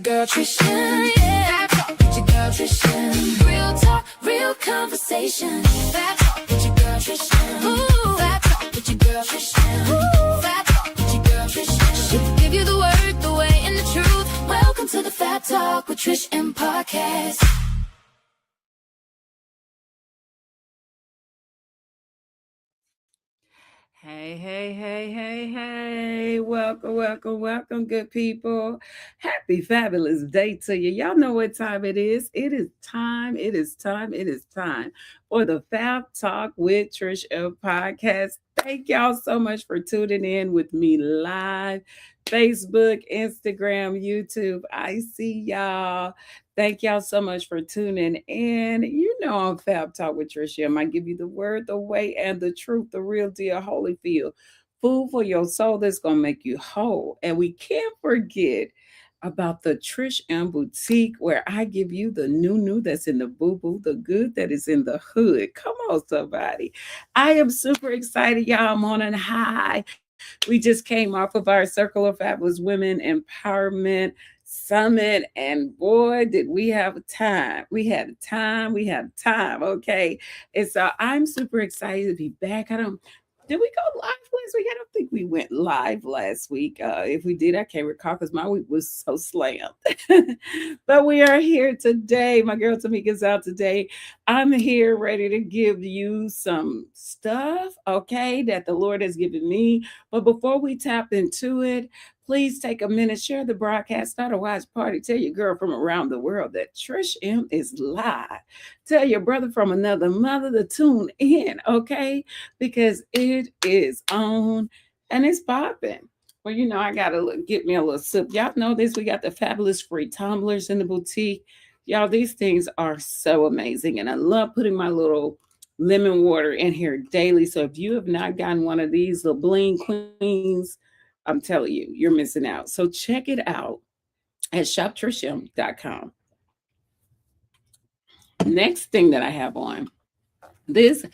girl Trish M, yeah. Fab Talk with your girl Trish M. Real talk, real conversation. Fab Talk with your girl Trish M. Ooh, Fab Talk with your girl Trish M. Ooh, Fab Talk with your girl Trish M. She'll give you the word, the way, and the truth. Welcome to the Fab Talk with Trish M podcast. Hey. Welcome, good people. Happy fabulous day to you. Y'all know what time it is. It is time for the Fab Talk with Trish M podcast. Thank y'all so much for tuning in with me live. Facebook, Instagram, YouTube. I see y'all. Thank y'all so much for tuning in. You know I'm Fab Talk with Tricia. I give you the word, the way, and the truth, the real deal, Holyfield. Food for your soul that's going to make you whole. And we can't forget about the Trish M Boutique, where I give you the new that's in the boo-boo, the good that is in the hood. Come on, somebody. I am super excited, y'all. I'm on a high. We just came off of our Circle of Fabulous Women Empowerment Summit, and boy, did we have time. We had time, okay? And so I'm super excited to be back. Did we go live last week? I don't think we went live last week. If we did, I can't recall because my week was so slammed. But we are here today. My girl Tamika's out today. I'm here ready to give you some stuff, okay, that the Lord has given me. But before we tap into it, please take a minute, share the broadcast, start a watch party. Tell your girl from around the world that Trish M is live. Tell your brother from another mother to tune in, okay? Because it is on and it's popping. Well, I got to get me a little sip. Y'all know this. We got the fabulous free tumblers in the boutique. Y'all, these things are so amazing. And I love putting my little lemon water in here daily. So if you have not gotten one of these, the Bling Queens, I'm telling you, you're missing out. So check it out at shoptrishim.com. Next thing that I have on, this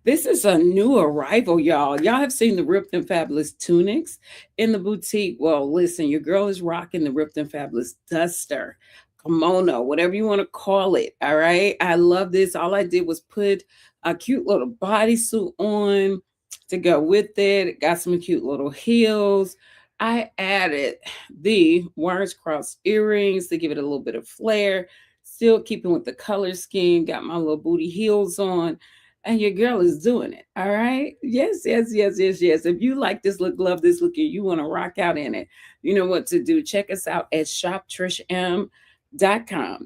is a new arrival, y'all. Y'all have seen the Ripped and Fabulous tunics in the boutique. Well, listen, your girl is rocking the Ripped and Fabulous duster, kimono, whatever you want to call it. All right. I love this. All I did was put a cute little bodysuit on to go with it. Got some cute little heels. I added the wires cross earrings to give it a little bit of flair. Still keeping with the color scheme. Got my little booty heels on. And your girl is doing it. All right. Yes. If you like this look, love this look, and you want to rock out in it, you know what to do. Check us out at shoptrishm.com.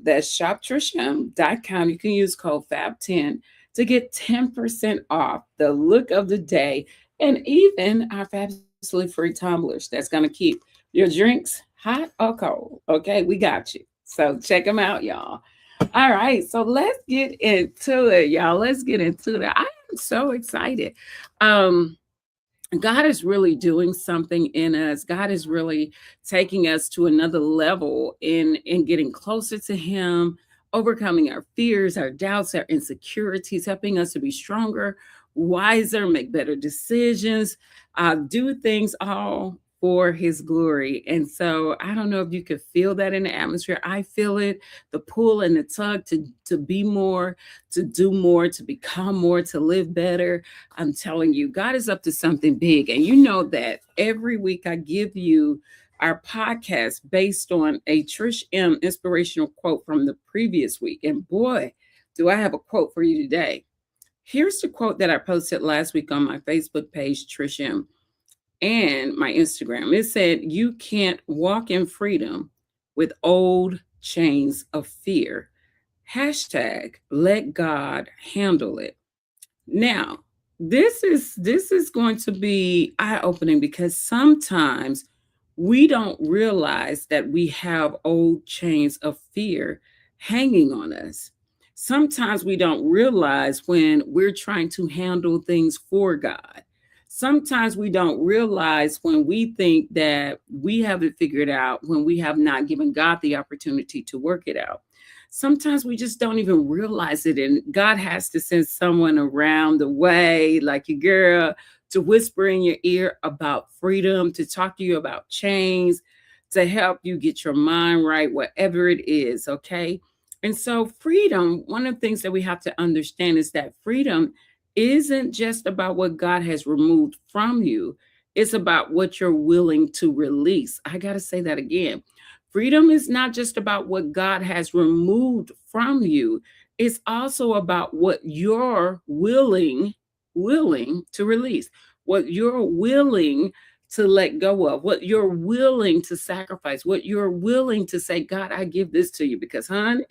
That's shoptrishm.com. You can use code FAB10 to get 10% off the look of the day and even our fabulously free tumblers that's going to keep your drinks hot or cold. Okay. We got you. So check them out, y'all. All right, so let's get into it, y'all. Let's get into it. I am so excited. God is really doing something in us. God is really taking us to another level in getting closer to Him, overcoming our fears, our doubts, our insecurities, helping us to be stronger, wiser, make better decisions, do things all for His glory. And so I don't know if you could feel that in the atmosphere. I feel it, the pull and the tug to be more, to do more, to become more, to live better. I'm telling you, God is up to something big. And you know that every week I give you our podcast based on a Trish M inspirational quote from the previous week. And boy, do I have a quote for you today. Here's the quote that I posted last week on my Facebook page, Trish M, and my Instagram. It said, "You can't walk in freedom with old chains of fear. Hashtag let God handle it." Now, this is going to be eye-opening because sometimes we don't realize that we have old chains of fear hanging on us. Sometimes we don't realize when we're trying to handle things for God. Sometimes we don't realize when we think that we have it figured out when we have not given God the opportunity to work it out. Sometimes we just don't even realize it. And God has to send someone around the way, like your girl, to whisper in your ear about freedom, to talk to you about chains, to help you get your mind right, whatever it is, okay? And so, freedom, one of the things that we have to understand is that freedom isn't just about what God has removed from you, it's about what you're willing to release. I got to say that again. Freedom is not just about what God has removed from you, it's also about what you're willing to release, what you're willing to let go of, what you're willing to sacrifice, what you're willing to say, God, I give this to you because, honey,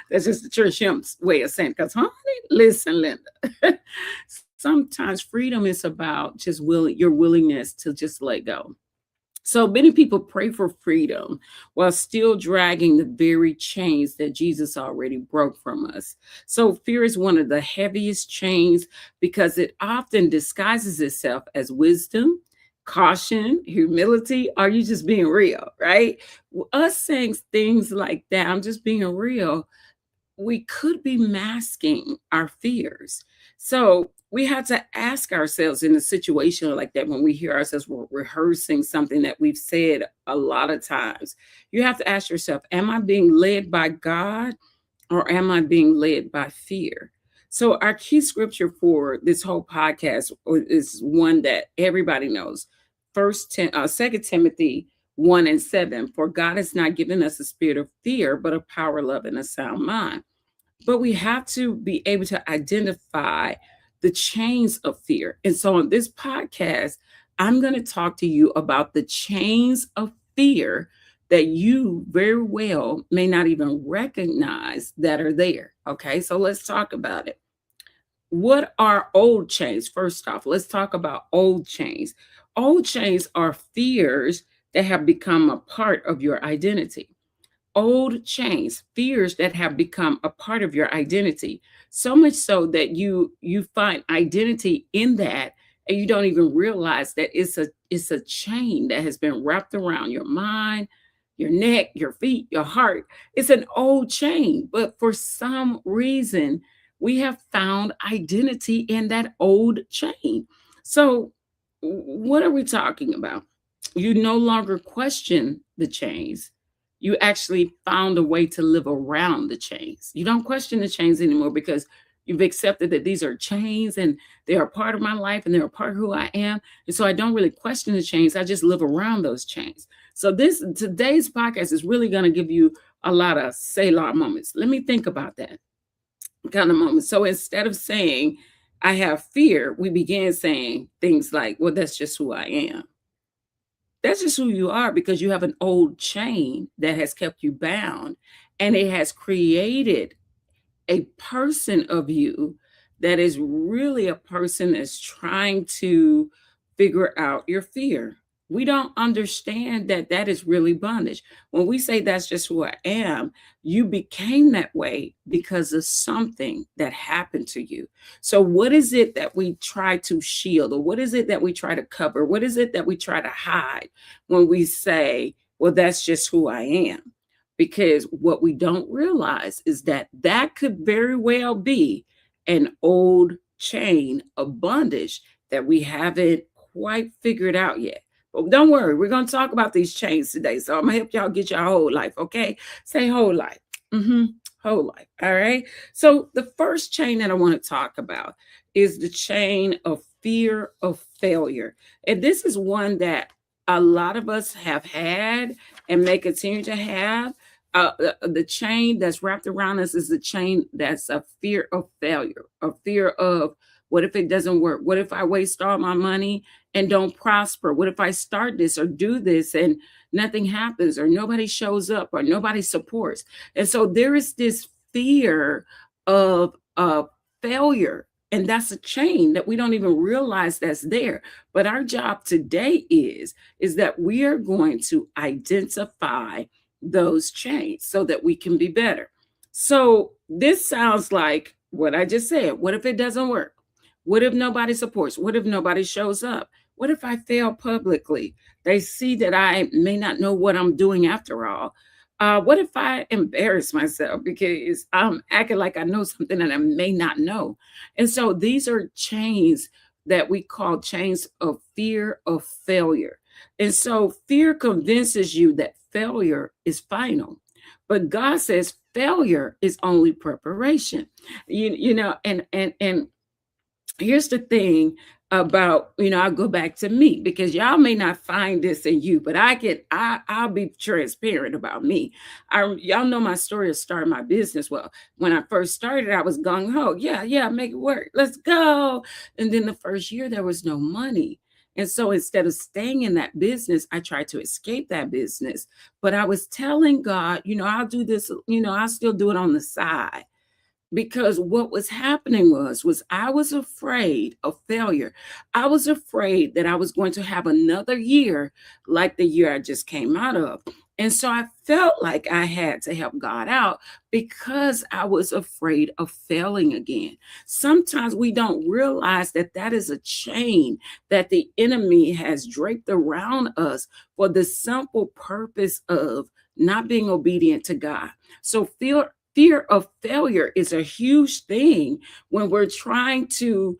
that's just the Trish M's way of saying, because, honey, listen, Linda, sometimes freedom is about just your willingness to just let go. So many people pray for freedom while still dragging the very chains that Jesus already broke from us. So fear is one of the heaviest chains because it often disguises itself as wisdom, caution, humility. Are you just being real, right? Us saying things like that, I'm just being real, we could be masking our fears. So we have to ask ourselves in a situation like that when we hear ourselves rehearsing something that we've said a lot of times. You have to ask yourself, am I being led by God or am I being led by fear? So our key scripture for this whole podcast is one that everybody knows. Second Timothy 1:7. For God has not given us a spirit of fear, but of power, love, and a sound mind. But we have to be able to identify the chains of fear. And so on this podcast, I'm going to talk to you about the chains of fear that you very well may not even recognize that are there. Okay, so let's talk about it. What are old chains? First off, let's talk about old chains. Old chains are fears that have become a part of your identity. Old chains, fears that have become a part of your identity, so much so that you find identity in that, and you don't even realize that it's a chain that has been wrapped around your mind, your neck, your feet, your heart. It's an old chain, but for some reason we have found identity in that old chain. So what are we talking about? You no longer question the chains, you actually found a way to live around the chains. You don't question the chains anymore because you've accepted that these are chains and they are part of my life and they're a part of who I am. And so I don't really question the chains. I just live around those chains. So today's podcast is really going to give you a lot of Selah moments. Let me think about that kind of moment. So instead of saying I have fear, we began saying things like, well, that's just who I am. That's just who you are because you have an old chain that has kept you bound, and it has created a person of you that is really a person that's trying to figure out your fear. We don't understand that that is really bondage. When we say that's just who I am, you became that way because of something that happened to you. So, what is it that we try to shield, or what is it that we try to cover? What is it that we try to hide when we say, well, that's just who I am? Because what we don't realize is that that could very well be an old chain of bondage that we haven't quite figured out yet. But don't worry, we're going to talk about these chains today. So I'm going to help y'all get your whole life, okay? Say whole life. Whole life. All right. So the first chain that I want to talk about is the chain of fear of failure. And this is one that a lot of us have had and may continue to have. The chain that's wrapped around us is the chain that's a fear of failure, a fear of what if it doesn't work? What if I waste all my money and don't prosper? What if I start this or do this and nothing happens, or nobody shows up, or nobody supports? And so there is this fear of failure. And that's a chain that we don't even realize that's there. But our job today is that we are going to identify those chains so that we can be better. So this sounds like what I just said. What if it doesn't work? What if nobody supports? What if nobody shows up? What if I fail publicly? They see that I may not know what I'm doing after all. What if I embarrass myself because I'm acting like I know something that I may not know? And so these are chains that we call chains of fear of failure. And so fear convinces you that failure is final. But God says failure is only preparation. And here's the thing about, I'll go back to me, because y'all may not find this in you, but I'll be transparent about me. Y'all know my story of starting my business. Well, when I first started, I was gung-ho. Yeah, make it work, let's go. And then the first year there was no money, and so instead of staying in that business, I tried to escape that business. But I was telling God, I'll do this, I'll still do it on the side, because what was happening was I was afraid of failure. I was afraid that I was going to have another year like the year I just came out of. And so I felt like I had to help God out because I was afraid of failing again. Sometimes we don't realize that that is a chain that the enemy has draped around us for the simple purpose of not being obedient to God. So fear of failure is a huge thing when we're trying to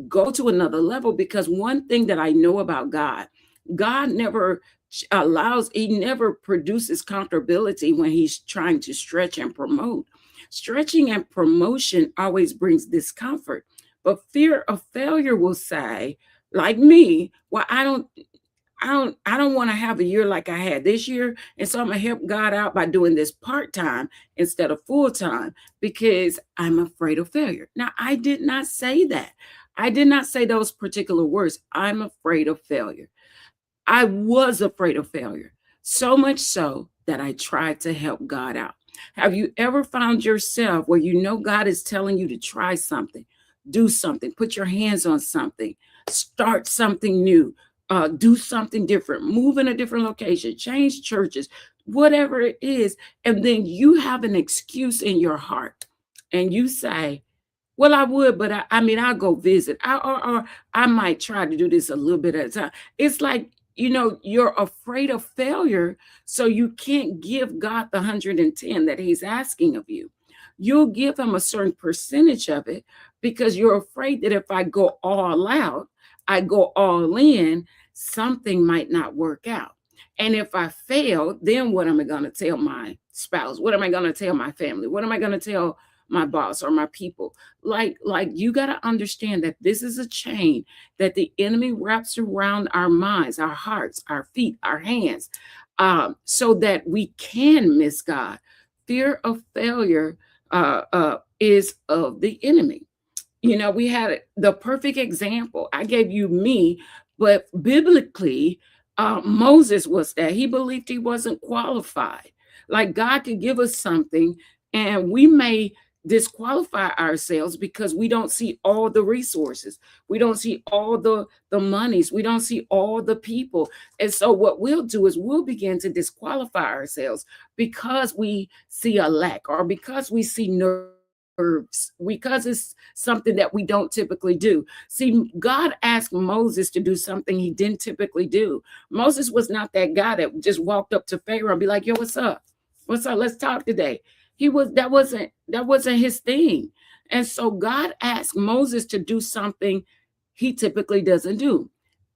go to another level, because one thing that I know about God never he never produces comfortability when he's trying to stretch and promote. Stretching and promotion always brings discomfort, but fear of failure will say, like me, well, I don't want to have a year like I had this year. And so I'm gonna help God out by doing this part-time instead of full-time, because I'm afraid of failure. Now, I did not say that. I did not say those particular words. I'm afraid of failure. I was afraid of failure, so much so that I tried to help God out. Have you ever found yourself where God is telling you to try something, do something, put your hands on something, start something new, do something different, move in a different location, change churches, whatever it is, and then you have an excuse in your heart and you say, well, I would, but I mean, I'll go visit. Or I might try to do this a little bit at a time. It's like, you're afraid of failure, so you can't give God the 110 that he's asking of you. You'll give him a certain percentage of it because you're afraid that if I go all out, I go all in, something might not work out. And if I fail, then what am I going to tell my spouse? What am I going to tell my family? What am I going to tell my boss or my people? Like you got to understand that this is a chain that the enemy wraps around our minds, our hearts, our feet, our hands, so that we can miss God. Fear of failure is of the enemy. We had the perfect example. I gave you me, but biblically, Moses was that. He believed he wasn't qualified. Like God could give us something, and we may disqualify ourselves because we don't see all the resources. We don't see all the monies. We don't see all the people. And so what we'll do is we'll begin to disqualify ourselves because we see a lack, or because we see because it's something that we don't typically do. See, God asked Moses to do something he didn't typically do. Moses was not that guy that just walked up to Pharaoh and be like, yo, what's up? What's up? Let's talk today. That wasn't his thing. And so God asked Moses to do something he typically doesn't do.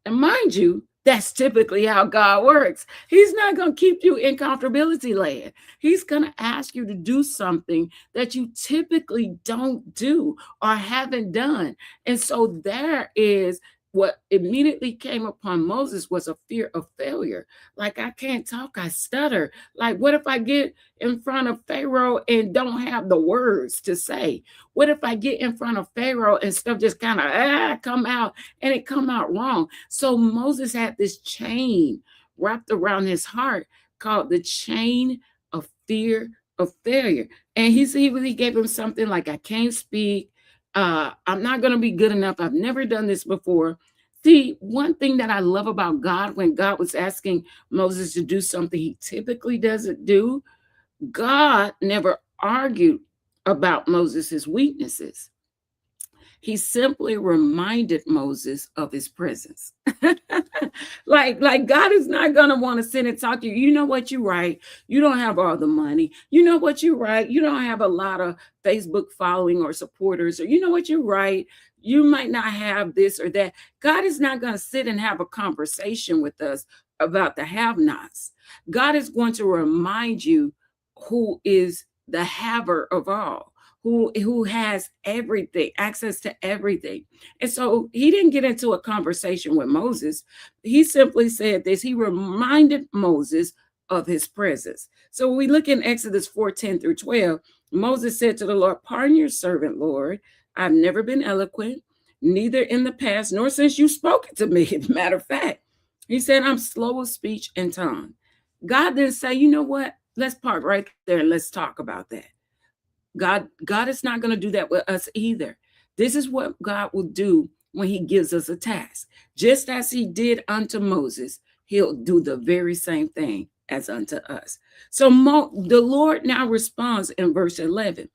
And mind you, that's typically how God works. He's not going to keep you in comfortability land. He's going to ask you to do something that you typically don't do or haven't done. And so there is what immediately came upon Moses was a fear of failure. Like, I can't talk, I stutter. Like, what if I get in front of Pharaoh and don't have the words to say? What if I get in front of Pharaoh and stuff just kind of come out and it come out wrong? So Moses had this chain wrapped around his heart called the chain of fear of failure. And he gave him something like, I can't speak. I'm not going to be good enough. I've never done this before. See, one thing that I love about God, when God was asking Moses to do something he typically doesn't do, God never argued about Moses's weaknesses. He simply reminded Moses of his presence. like God is not gonna want to sit and talk to you. You know what, you're right. You don't have all the money. You know what, you're right. You don't have a lot of Facebook following or supporters, or you know what, you're right. You might not have this or that. God is not going to sit and have a conversation with us about the have-nots. God is going to remind you who is the haver of all, who has everything, access to everything. And so he didn't get into a conversation with Moses. He simply said this. He reminded Moses of his presence. So when we look in Exodus 4:10-12, Moses said to the Lord, "Pardon your servant, Lord. I've never been eloquent, neither in the past nor since you spoke it to me." As a matter of fact, he said, "I'm slow of speech and tongue." God didn't say, "You know what? Let's park right there and let's talk about that." God is not going to do that with us either. This is what God will do when he gives us a task. Just as he did unto Moses, he'll do the very same thing as unto us. So the Lord now responds in verse 11.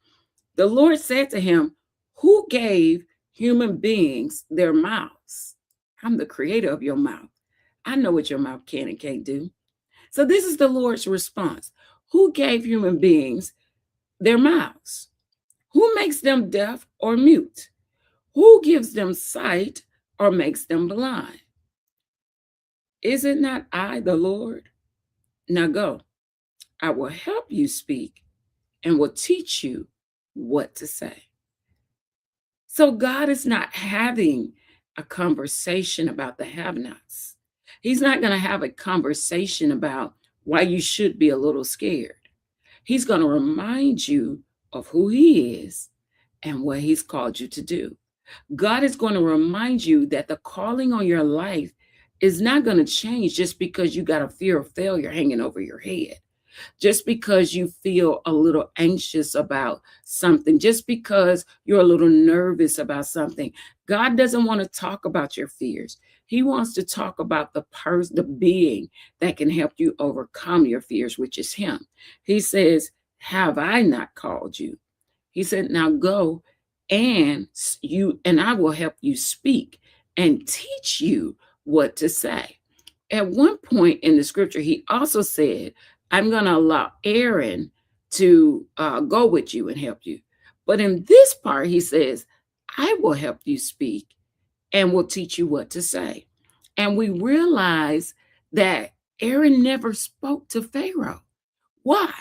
The Lord said to him, "Who gave human beings their mouths? I'm the creator of your mouth. I know what your mouth can and can't do." So this is the Lord's response. Who gave human beings their mouths? Who makes them deaf or mute? Who gives them sight or makes them blind? Is it not I, the Lord? Now go. I will help you speak and will teach you what to say. So God is not having a conversation about the have-nots. He's not going to have a conversation about why you should be a little scared. He's going to remind you of who he is and what he's called you to do. God is going to remind you that the calling on your life is not going to change just because you got a fear of failure hanging over your head. Just because you feel a little anxious about something, just because you're a little nervous about something. God doesn't want to talk about your fears. He wants to talk about the being that can help you overcome your fears, which is him. He says, "Have I not called you?" He said, "Now go and I will help you speak and teach you what to say." At one point in the scripture, he also said, "I'm going to allow Aaron to go with you and help you." But in this part, he says, "I will help you speak and will teach you what to say." And we realize that Aaron never spoke to Pharaoh. Why?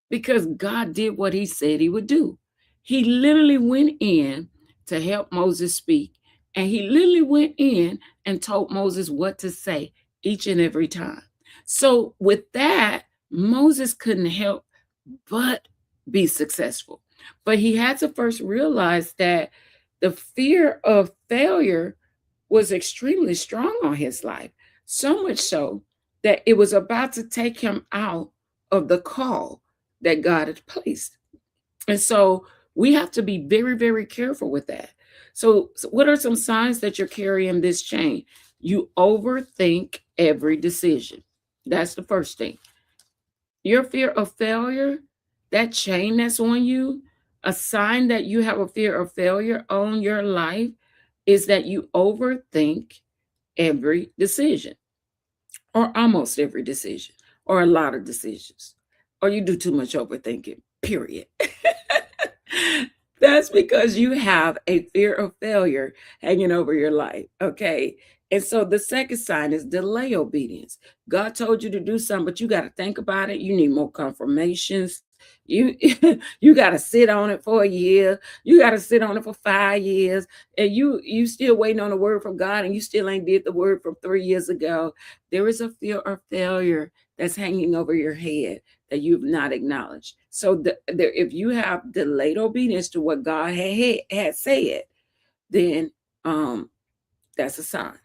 Because God did what he said he would do. He literally went in to help Moses speak, and he literally went in and told Moses what to say each and every time. So with that, Moses couldn't help but be successful. But he had to first realize that the fear of failure was extremely strong on his life, so much so that it was about to take him out of the call that God had placed. And so we have to be very, very careful with that. So what are some signs that you're carrying this chain? You overthink every decision. That's the first thing. Your fear of failure, that chain that's on you, a sign that you have a fear of failure on your life is that you overthink every decision, or almost every decision, or a lot of decisions, or you do too much overthinking, period. That's because you have a fear of failure hanging over your life. Okay. And so the second sign is delay obedience. God told you to do something, but you got to think about it. You need more confirmations. You you got to sit on it for a year. You got to sit on it for 5 years, and you still waiting on a word from God, and you still ain't did the word from 3 years ago. There is a fear of failure that's hanging over your head that you've not acknowledged. So if you have delayed obedience to what God had said, then that's a sign.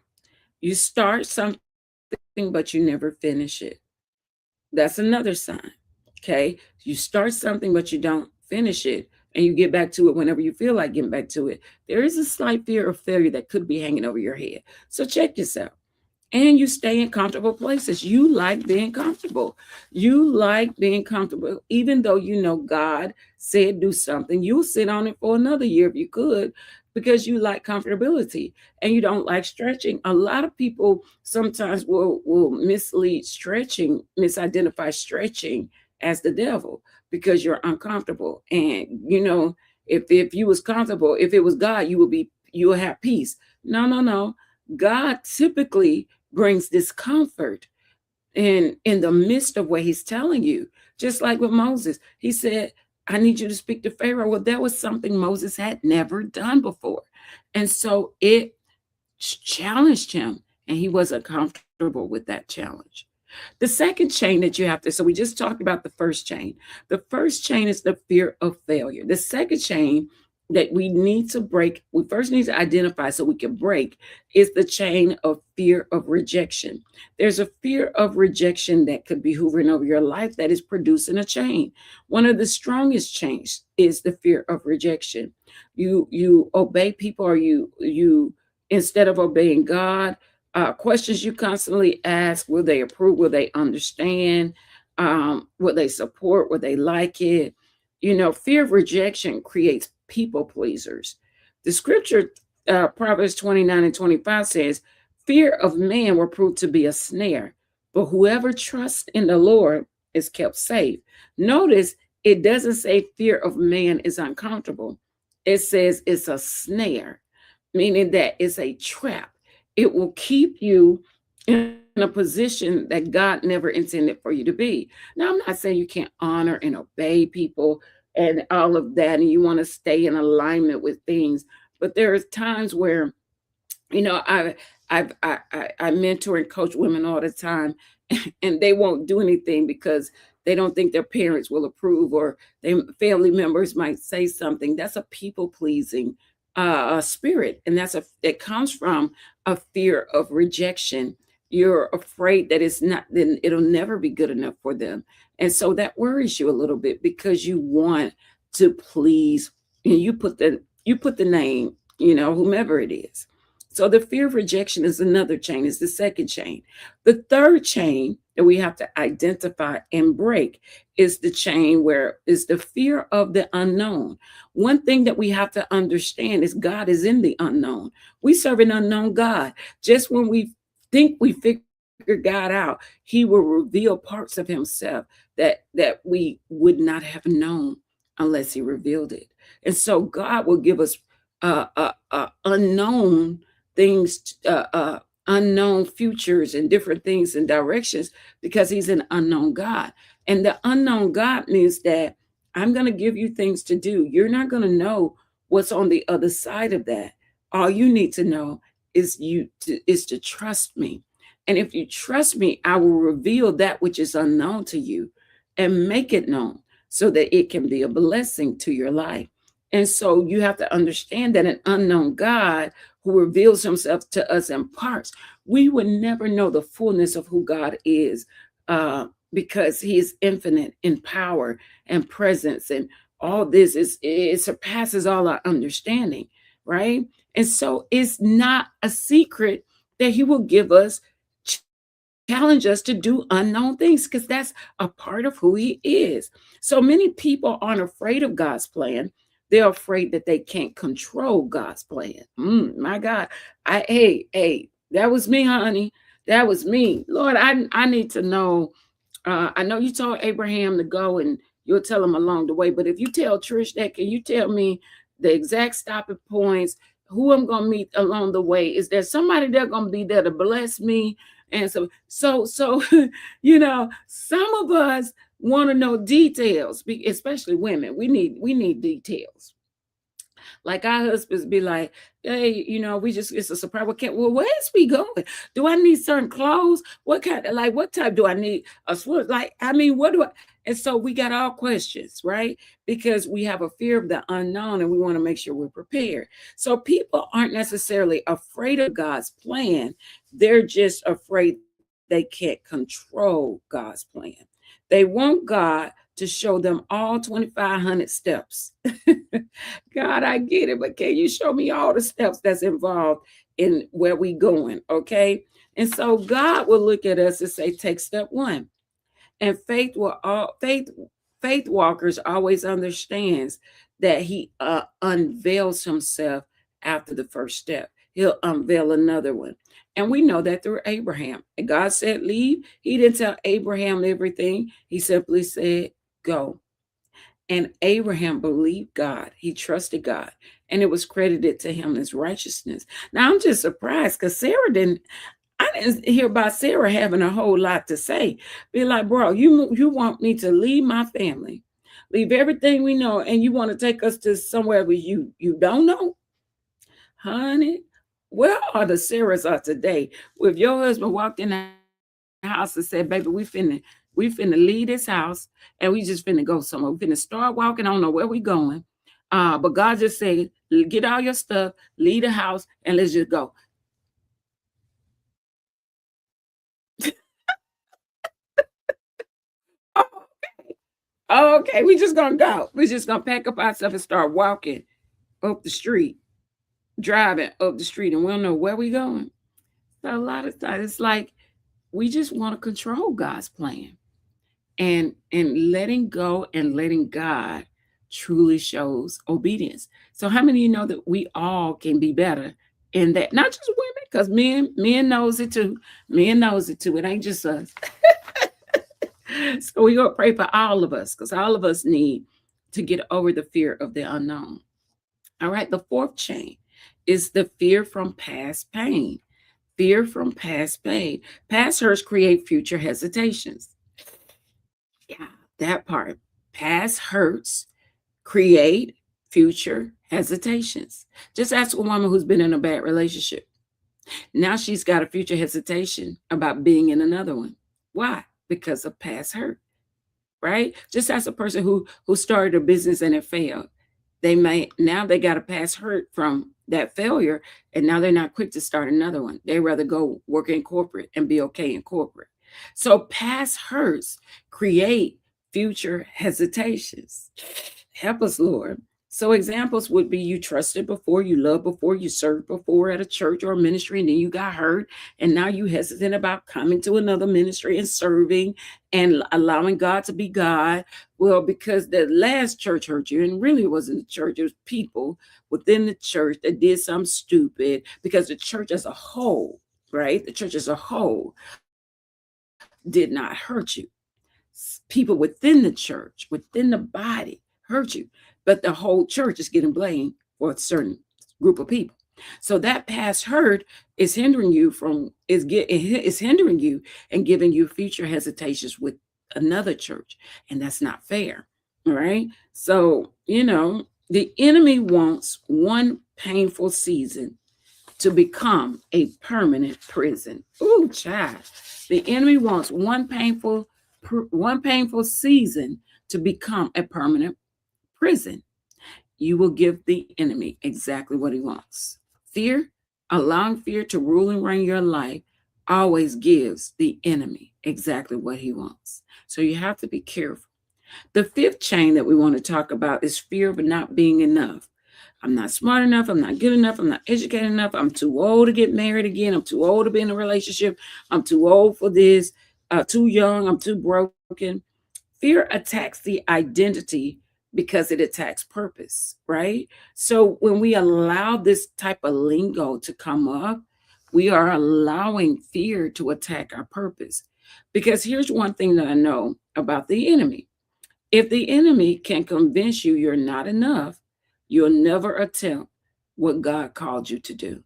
You start something, but you never finish it. That's another sign. Okay. You start something, but you don't finish it, and you get back to it whenever you feel like getting back to it. There is a slight fear of failure that could be hanging over your head. So check yourself. And you stay in comfortable places. You like being comfortable. You like being comfortable. Even though you know God said do something, you'll sit on it for another year if you could, because you like comfortability and you don't like stretching. A lot of people sometimes will mislead stretching, misidentify stretching as the devil because you're uncomfortable. And if you was comfortable, if it was God, you will have peace. No, no, no. God typically brings discomfort in the midst of what he's telling you. Just like with Moses, he said, I need you to speak to Pharaoh. Well, that was something Moses had never done before. And so it challenged him, and he wasn't comfortable with that challenge. The second chain that you have to, so we just talked about the first chain. The first chain is the fear of failure. The second chain that we need to break, we first need to identify so we can break, is the chain of fear of rejection. There's a fear of rejection that could be hovering over your life that is producing a chain. One of the strongest chains is the fear of rejection. You obey people, or you instead of obeying God. Questions you constantly ask: will they approve? Will they understand? Will they support? Will they like it? Fear of rejection creates people pleasers. The scripture, Proverbs 29:25 says, fear of man will prove to be a snare, but whoever trusts in the Lord is kept safe. Notice it doesn't say fear of man is uncomfortable. It says it's a snare, meaning that it's a trap. It will keep you in a position that God never intended for you to be. Now, I'm not saying you can't honor and obey people and all of that, and you want to stay in alignment with things, but there are times where I mentor and coach women all the time, and they won't do anything because they don't think their parents will approve, or their family members might say something. That's a people pleasing spirit, and that comes from a fear of rejection. You're afraid that it's not, then it'll never be good enough for them, and so that worries you a little bit because you want to please, and you put the name, whomever it is. So the fear of rejection is another chain, is the second chain. The third chain that we have to identify and break is the chain where is the fear of the unknown. One thing that we have to understand is God is in the unknown. We serve an unknown God. Just when we think we figured God out, he will reveal parts of himself that we would not have known unless he revealed it. And so God will give us unknown things, unknown futures and different things and directions, because he's an unknown God. And the unknown God means that I'm going to give you things to do. You're not going to know what's on the other side of that. All you need to know is to trust me. And if you trust me, I will reveal that which is unknown to you and make it known so that it can be a blessing to your life. And so you have to understand that an unknown God who reveals himself to us in parts, we would never know the fullness of who God is, because he is infinite in power and presence, and all this it surpasses all our understanding, right? And so it's not a secret that he will give us, challenge us to do unknown things, because that's a part of who he is. So many people aren't afraid of God's plan. They're afraid that they can't control God's plan. My God. Hey, that was me, honey. That was me. Lord, I need to know. I know you told Abraham to go, and you'll tell him along the way. But if you tell Trish that, can you tell me the exact stopping points, who I'm going to meet along the way? Is there somebody there going to be there to bless me? And so, some of us want to know details, especially women. We need details. Like our husbands be like, hey, it's a surprise. Where's we going? Do I need certain clothes? What type do I need? A swim? What do I? And so we got all questions, right? Because we have a fear of the unknown, and we want to make sure we're prepared. So people aren't necessarily afraid of God's plan. They're just afraid they can't control God's plan. They want God to show them all 2,500 steps. God, I get it, but can you show me all the steps that's involved in where we going? Okay. And so God will look at us and say, take step one. And faith walkers always understands that he unveils himself after the first step. He'll unveil another one. And we know that through Abraham. And God said, leave. He didn't tell Abraham everything. He simply said, go. And Abraham believed God. He trusted God. And it was credited to him as righteousness. Now I'm just surprised because I didn't hear about Sarah having a whole lot to say. Be like, bro, you want me to leave my family, leave everything we know, and you want to take us to somewhere where you don't know, honey? Where are the Sarahs of today? If your husband walked in the house and said, "Baby, we finna leave this house and we just finna go somewhere. We finna start walking. I don't know where we going, but God just said, get all your stuff, leave the house, and let's just go." Oh, okay, we just gonna go. We just gonna pack up our stuff and start walking up the street, driving up the street, and we don't know where we going. So a lot of times it's like we just want to control God's plan, and letting go and letting God truly shows obedience. So how many of you know that we all can be better in that? Not just women, because men knows it too. Men knows it too. It ain't just us. So we're going to pray for all of us because all of us need to get over the fear of the unknown. All right. The fourth chain is the fear from past pain. Fear from past pain. Past hurts create future hesitations. Yeah, that part. Past hurts create future hesitations. Just ask a woman who's been in a bad relationship. Now she's got a future hesitation about being in another one. Why? Because of past hurt, right? Just as a person who started a business and it failed, they got a past hurt from that failure, and now they're not quick to start another one. They rather go work in corporate and be okay in corporate. So past hurts create future hesitations. Help us, Lord. So examples would be you trusted before, you loved before, you served before at a church or a ministry, and then you got hurt, and now you hesitant about coming to another ministry and serving and allowing God to be God. Well, because the last church hurt you, and really it wasn't the church, it was people within the church that did something stupid, because the church as a whole, right? The church as a whole did not hurt you. People within the church, within the body, hurt you, but the whole church is getting blamed for a certain group of people. So that past hurt is hindering you is hindering you and giving you future hesitations with another church, and that's not fair. All right. So the enemy wants one painful season to become a permanent prison. Ooh, child. The enemy wants one painful season to become a permanent prison. You will give the enemy exactly what he wants. Fear, allowing fear to rule and reign your life, always gives the enemy exactly what he wants. So you have to be careful. The fifth chain that we want to talk about is fear of not being enough. I'm not smart enough. I'm not good enough. I'm not educated enough. I'm too old to get married again. I'm too old to be in a relationship. I'm too old for this. Too young. I'm too broken. Fear attacks the identity because it attacks purpose, right? So when we allow this type of lingo to come up, we are allowing fear to attack our purpose. Because here's one thing that I know about the enemy. If the enemy can convince you you're not enough, you'll never attempt what God called you to do.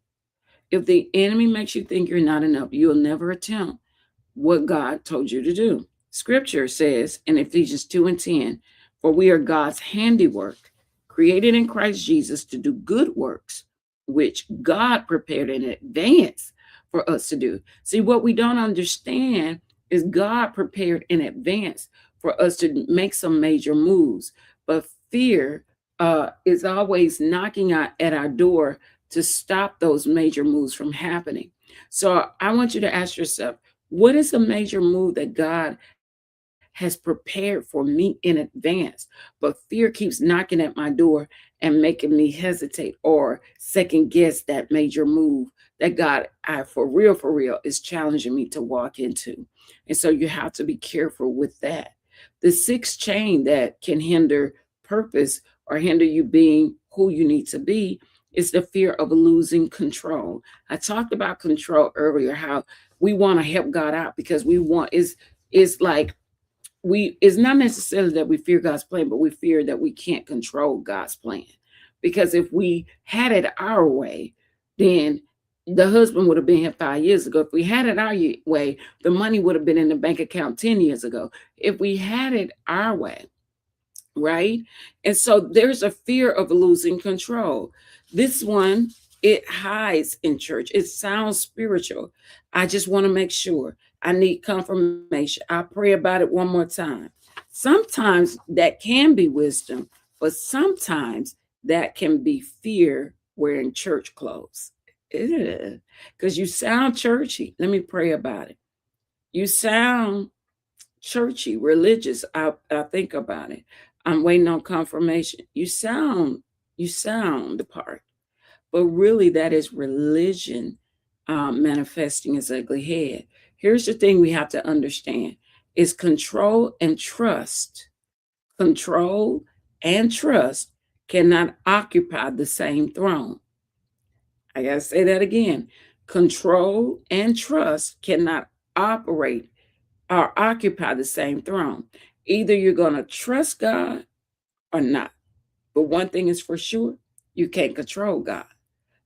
If the enemy makes you think you're not enough, you'll never attempt what God told you to do. Scripture says in Ephesians 2:10, for we are God's handiwork, created in Christ Jesus to do good works, which God prepared in advance for us to do. See, what we don't understand is God prepared in advance for us to make some major moves. But fear is always knocking at our door to stop those major moves from happening. So I want you to ask yourself, what is a major move that God has prepared for me in advance, but fear keeps knocking at my door and making me hesitate or second guess that major move that God, I for real, is challenging me to walk into. And so you have to be careful with that. The sixth chain that can hinder purpose or hinder you being who you need to be It's the fear of losing control. I talked about control earlier, how we want to help God out because we want is like we it's not necessarily that we fear God's plan, but we fear that we can't control God's plan. Because if we had it our way, then the husband would have been here 5 years ago. If we had it our way, the money would have been in the bank account 10 years ago. If we had it our way, right? And so there's a fear of losing control. This one, it hides in church. It sounds spiritual. I just want to make sure. I need confirmation. I pray about it one more time. Sometimes that can be wisdom, but sometimes that can be fear wearing church clothes. Because you sound churchy. Let me pray about it. You sound churchy, religious. I think about it. I'm waiting on confirmation. You sound the part, but really that is religion manifesting its ugly head. Here's the thing we have to understand: is control and trust. Control and trust cannot occupy the same throne. I gotta say that again. Control and trust cannot operate or occupy the same throne. Either you're going to trust God or not. But one thing is for sure, you can't control God.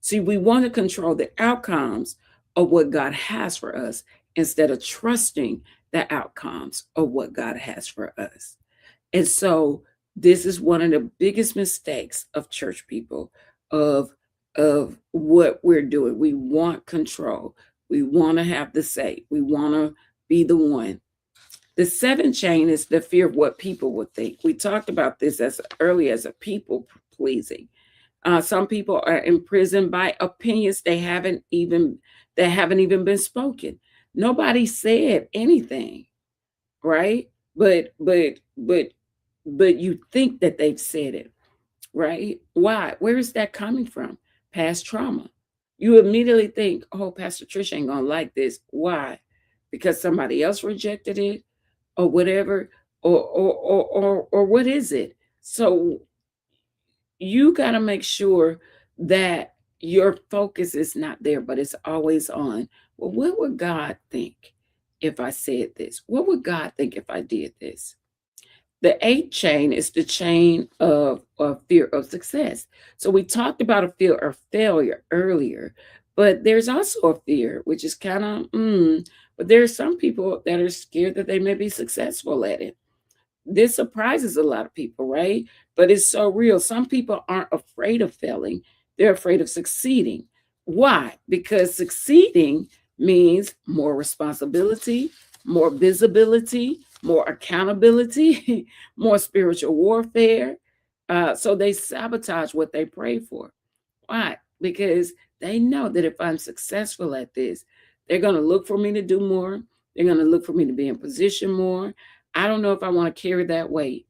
See, we want to control the outcomes of what God has for us instead of trusting the outcomes of what God has for us. And so this is one of the biggest mistakes of church people, of what we're doing. We want control. We want to have the say. We want to be the one. The seventh chain is the fear of what people would think. We talked about this as early as a people pleasing. Some people are imprisoned by opinions that haven't even been spoken. Nobody said anything, right? But you think that they've said it, right? Why? Where is that coming from? Past trauma. You immediately think, oh, Pastor Trish ain't gonna like this. Why? Because somebody else rejected it, or whatever, or what is it? So you got to make sure that your focus is not there, but it's always on, well, what would God think if I said this? What would God think if I did this? The eighth chain is the chain of fear of success. So we talked about a fear of failure earlier, but there's also a fear, which is kind of, but there are some people that are scared that they may be successful at it. This surprises a lot of people, right? But it's so real. Some people aren't afraid of failing, they're afraid of succeeding. Why? Because succeeding means more responsibility, more visibility, more accountability, more spiritual warfare. So they sabotage what they pray for. Why? Because they know that if I'm successful at this, they're going to look for me to do more. They're going to look for me to be in position more. I don't know if I want to carry that weight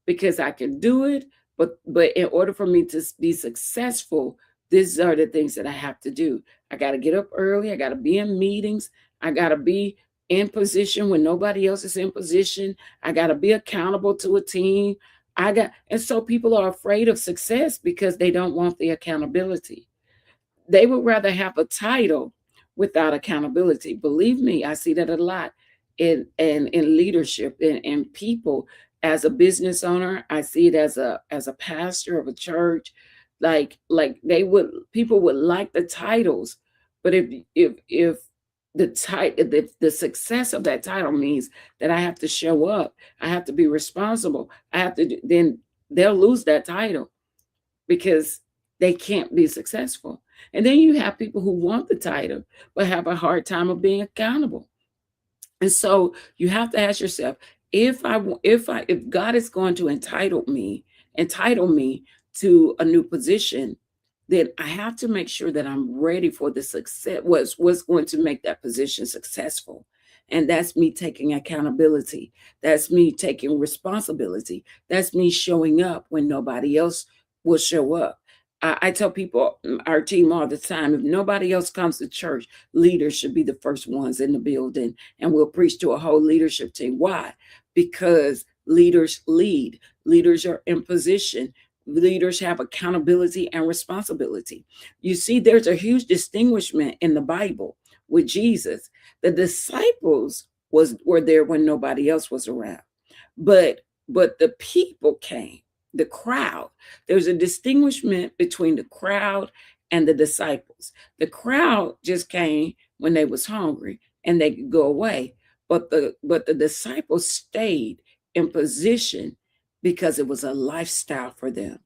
because I can do it, but in order for me to be successful, these are the things that I have to do. I got to get up early. I got to be in meetings. I got to be in position when nobody else is in position. I got to be accountable to a team. And so people are afraid of success because they don't want the accountability. They would rather have a title without accountability. Believe me, I see that a lot in leadership and people. As a business owner, I see it as a pastor of a church. Like they would people would like the titles, but if the success of that title means that I have to show up, I have to be responsible, I have to then they'll lose that title because they can't be successful. And then you have people who want the title but have a hard time of being accountable. And so you have to ask yourself, if God is going to entitle me to a new position, then I have to make sure that I'm ready for the success. What's going to make that position successful? And that's me taking accountability. That's me taking responsibility. That's me showing up when nobody else will show up. I tell people, our team all the time, if nobody else comes to church, leaders should be the first ones in the building, and we'll preach to a whole leadership team. Why? Because leaders lead. Leaders are in position. leaders have accountability and responsibility. You see, there's a huge distinguishment in the Bible with Jesus. The disciples were there when nobody else was around, but the people came, the crowd. There's a distinguishment between the crowd and the disciples. The crowd just came when they was hungry and they could go away, but the disciples stayed in position because it was a lifestyle for them,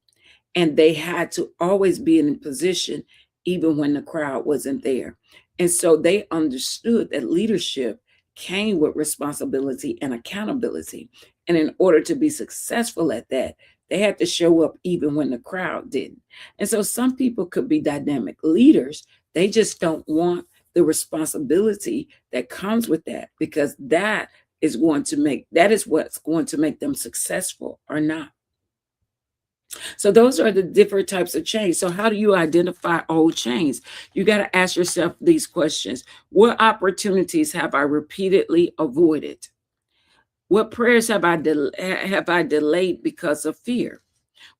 and they had to always be in position even when the crowd wasn't there. And so they understood that leadership came with responsibility and accountability. And in order to be successful at that, they had to show up even when the crowd didn't. And so some people could be dynamic leaders, they just don't want the responsibility that comes with that, because that is what's going to make them successful or not. So those are the different types of change. So how do you identify old chains? You got to ask yourself these questions. What opportunities have I repeatedly avoided? What prayers have I delayed because of fear?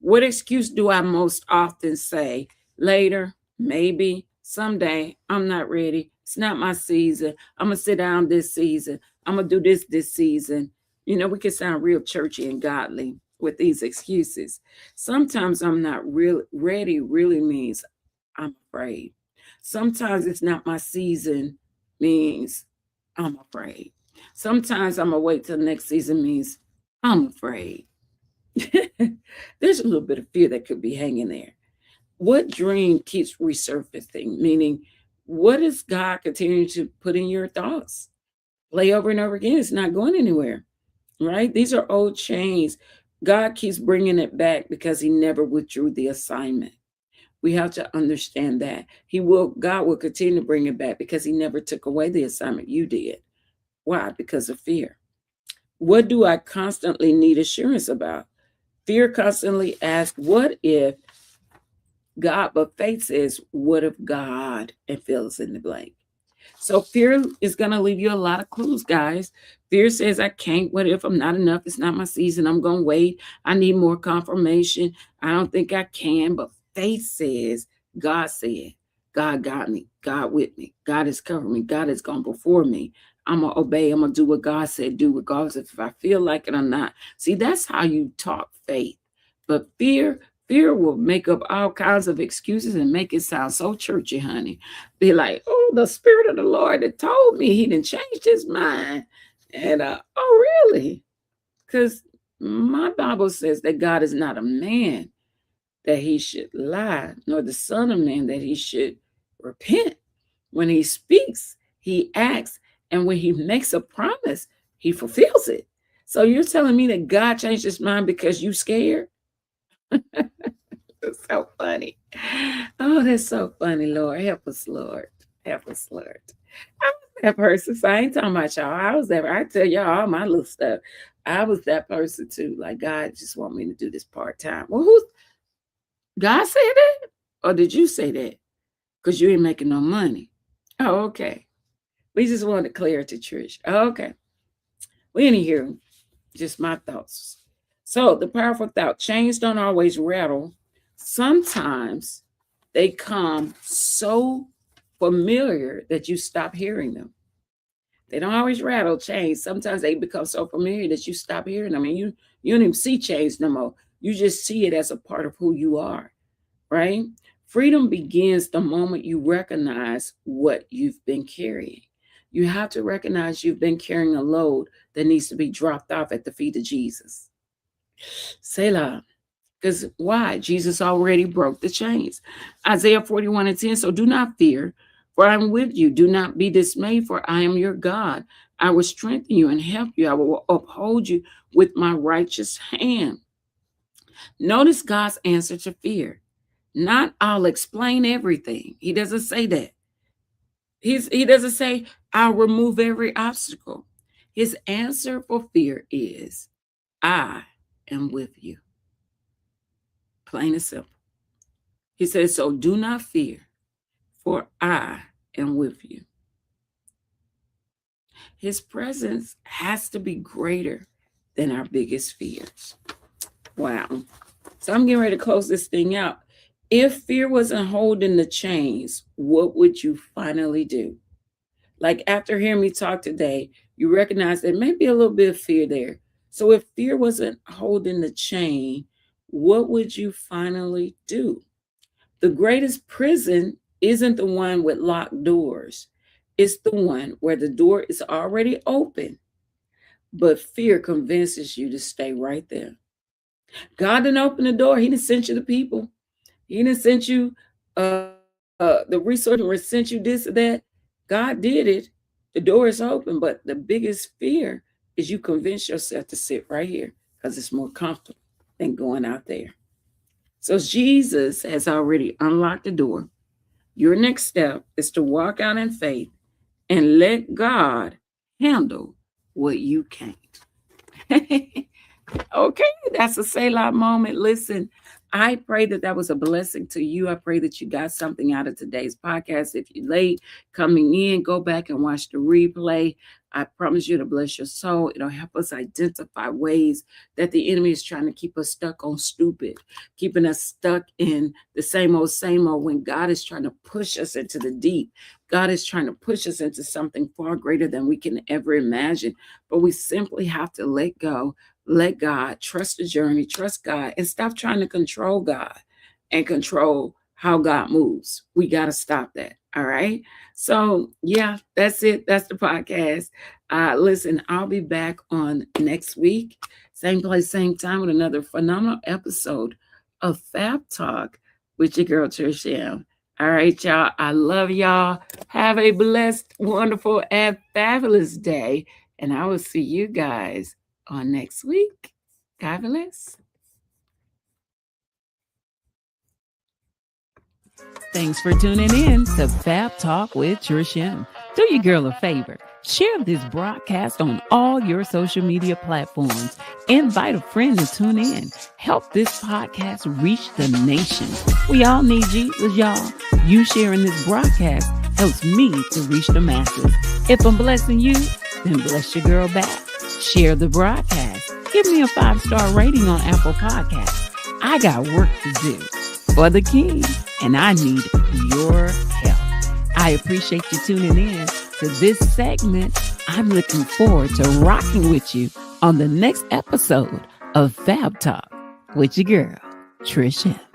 What excuse do I most often say? Later, maybe, someday, I'm not ready. It's not my season. I'm going to sit down this season. I'm going to do this season. You know, we can sound real churchy and godly with these excuses. Sometimes I'm not real ready really means I'm afraid. Sometimes it's not my season means I'm afraid. Sometimes I'm going to wait till next season means I'm afraid. There's a little bit of fear that could be hanging there. What dream keeps resurfacing? Meaning, what is God continuing to put in your thoughts? Play over and over again. It's not going anywhere, right? These are old chains. God keeps bringing it back because he never withdrew the assignment. We have to understand that. God will continue to bring it back because he never took away the assignment. You did. Why? Because of fear. What do I constantly need assurance about? Fear constantly asks, what if God? But faith says, what if God? And fills in the blank. So fear is going to leave you a lot of clues, guys. Fear says, I can't. What if I'm not enough? It's not my season. I'm going to wait. I need more confirmation. I don't think I can. But faith says, God said, God got me. God with me. God has covered me. God has gone before me. I'm going to obey. I'm going to do what God said do, regardless if I feel like it or not. See, that's how you talk faith. But fear will make up all kinds of excuses and make it sound so churchy, honey. Be like, oh, the Spirit of the Lord that told me he didn't change his mind. And, oh, really? Because my Bible says that God is not a man that he should lie, nor the son of man that he should repent. When he speaks, he acts. And when he makes a promise, he fulfills it. So you're telling me that God changed his mind because you scared? That's so funny. Oh, that's so funny, Lord. Help us, Lord. Help us, Lord. I was that person. So I ain't talking about y'all. I was that. I tell y'all all my little stuff. I was that person too. Like, God just want me to do this part-time. Well, God said that? Or did you say that? Because you ain't making no money. Oh, okay. We just wanted clarity, Trish. Oh, okay. We didn't hear just my thoughts. So the powerful thought, chains don't always rattle. Sometimes they come so familiar that you stop hearing them. They don't always rattle, chains. Sometimes they become so familiar that you stop hearing them. And you don't even see chains no more. You just see it as a part of who you are, right? Freedom begins the moment you recognize what you've been carrying. You have to recognize you've been carrying a load that needs to be dropped off at the feet of Jesus. Selah. Because why? Jesus already broke the chains. Isaiah 41:10. So do not fear, for I am with you. Do not be dismayed, for I am your God. I will strengthen you and help you. I will uphold you with my righteous hand. Notice God's answer to fear. Not I'll explain everything. He doesn't say that. He doesn't say I'll remove every obstacle. His answer for fear is I am with you. Plain and simple. He says, so do not fear, for I am with you. His presence has to be greater than our biggest fears. Wow. So I'm getting ready to close this thing out. If fear wasn't holding the chains, what would you finally do? Like after hearing me talk today, you recognize there may be a little bit of fear there. So if fear wasn't holding the chain, what would you finally do? The greatest prison isn't the one with locked doors. It's the one where the door is already open, but fear convinces you to stay right there. God didn't open the door. He didn't send you the people. He didn't send you the resource or sent you this or that. God did it. The door is open, but the biggest fear is you convince yourself to sit right here because it's more comfortable than going out there. So Jesus has already unlocked the door. Your next step is to walk out in faith and let God handle what you can't. Okay, that's a Selah moment. Listen, I pray that was a blessing to you. I pray that you got something out of today's podcast. If you're late coming in, go back and watch the replay. I promise you to bless your soul. It'll help us identify ways that the enemy is trying to keep us stuck on stupid, keeping us stuck in the same old, when God is trying to push us into the deep. God is trying to push us into something far greater than we can ever imagine. But we simply have to let go, let God, trust the journey, trust God, and stop trying to control God and control how God moves. We got to stop that. All right. So, yeah, that's it. That's the podcast. Listen, I'll be back on next week, same place, same time, with another phenomenal episode of Fab Talk with your girl, Trish M. All right, y'all. I love y'all. Have a blessed, wonderful, and fabulous day. And I will see you guys on next week. God bless. Thanks for tuning in to Fab Talk with Trish M. Do your girl a favor. Share this broadcast on all your social media platforms. Invite a friend to tune in. Help this podcast reach the nation. We all need Jesus, y'all. You sharing this broadcast helps me to reach the masses. If I'm blessing you, then bless your girl back. Share the broadcast. Give me a 5-star rating on Apple Podcasts. I got work to do for the King, and I need your help. I appreciate you tuning in to this segment. I'm looking forward to rocking with you on the next episode of Fab Talk with your girl, Trish M.